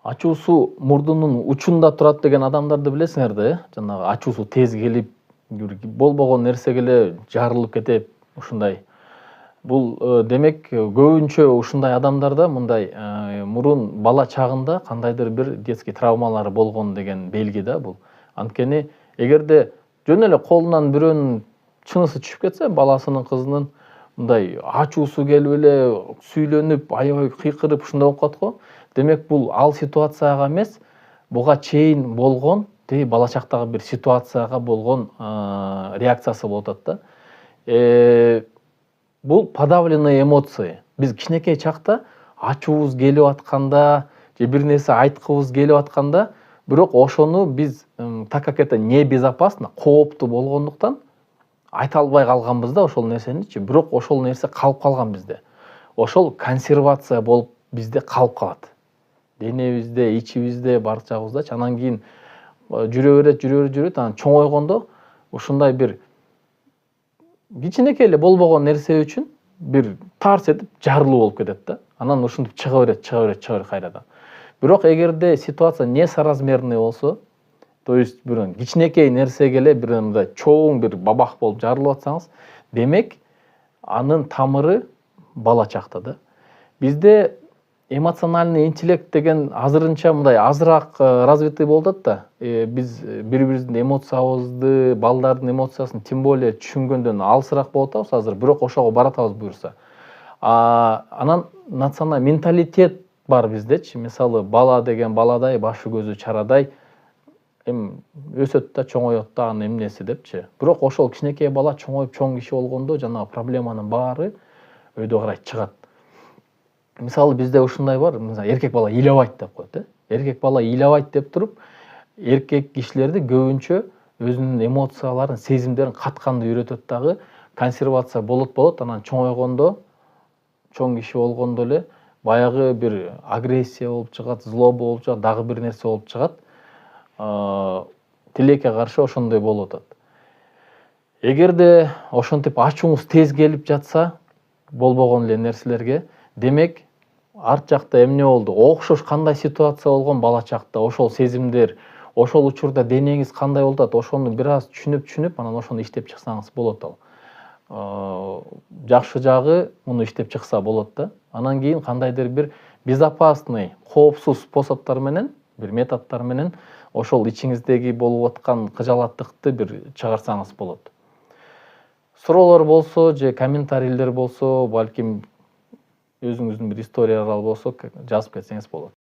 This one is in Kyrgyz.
Ачуусу мурдунун учунда турат деген адамдарды билесиңер да, жанагы ачуусу тез келип, болбогон нерсеге эле жарылып кетип, ушундай. Бул демек көбүнчө ушундай адамдарда мындай мурун бала чагында кандайдыр бир детский травмалары болгон деген белги да бул. Анткени эгерде жөн эле колунан бирөөнүн чынысы түшүп кетсе, баласынын, кызынын мындай ачуусу келип эле сүйлөнүп, аябай кыйкырып ушундай болуп калат го. Демек бул ал ситуацияга эмес, буга чейин болгон, бала чактагы бир ситуацияга болгон реакциясы болуп атат да. Бул подавленные эмоции. Биз кичинекей чакта ачуубуз келип атканда, же бир нерсе айткыбыз келип атканда, бирок ошону биз, так как это небезопасно, кооптуу болгондуктан айта албай калганбыз да ошол нерсеничи, бирок ошол нерсе калып калган бизде. Ошол консервация болуп бизде калып калат. Денебизде, ичибизде, бардык жагыбыздачы. Анан кийин жүрө берет, анан чоңойгондо ушундай бир кичинекей эле болбогон нерсе үчүн бир тарс этип жарылуу болуп кетет да. Анан ушинтип чыга берет кайрадан. Бирок эгерде ситуация несоразмерный болсо, то есть бир кичинекей нерсеге эле бир мындай чоң бир бабах болуп жарылып атсаңыз, демек анын тамыры бала чакта да. Бизде эмоциональный интеллект деген азырынча мындай азыраак развитый болуп атат да. Биз бири-бирибиздин эмоциябызды, балдардын эмоциясын тем более түшүнгөндөн алысыраак болуп атабыз азыр, бирок ошого баратабыз буюрса. Анан национальный менталитет бар биздечи. Мисалы, бала деген баладай, башы көзү чарадай, эми өсөт да, чоңоет да, анын эмнеси депчи. Бирок ошол кичинекей бала чоңоюп чоң киши болгондо жанагы проблеманын баары өйдө карай чыгат. Мисалы, бизде ушундай бар, мисалы, эркек бала ыйлабайт деп коет, Эркек бала ыйлабайт деп туруп, эркек кишилерди көбүнчө өзүнүн эмоцияларын, сезимдерин катканды үйрөтөт дагы, консервация болот, анан чоңойгондо, чоң киши болгондо эле баягы бир агрессия болуп чыгат, злоба болуп чыгат, дагы бир нерсе болуп чыгат. Тилекке каршы ошондой болуп атат. Эгерде ошентип ачууңуз тез келип жатса, болбогон эле нерселерге, демек арт жакта эмне болду? Окшош кандай ситуация болгон бала чакта, ошол сезимдер, ошол учурда денеңиз кандай болуп атат, ошону бир аз түшүнүп, анан ошону иштеп чыксаңыз болот ал. Жакшы жагы муну иштеп чыкса болот да. Анан кийин кандайдыр бир безопасный, коопсуз способдор менен, бир методдор менен ошол ичиңиздеги болуп аткан кыжалаттыкты бир чыгарсаңыз болот. Суроолор болсо же комментарийлер болсо, балким өзүңүздүн бир историялар болсо жазып кетсеңиз болот.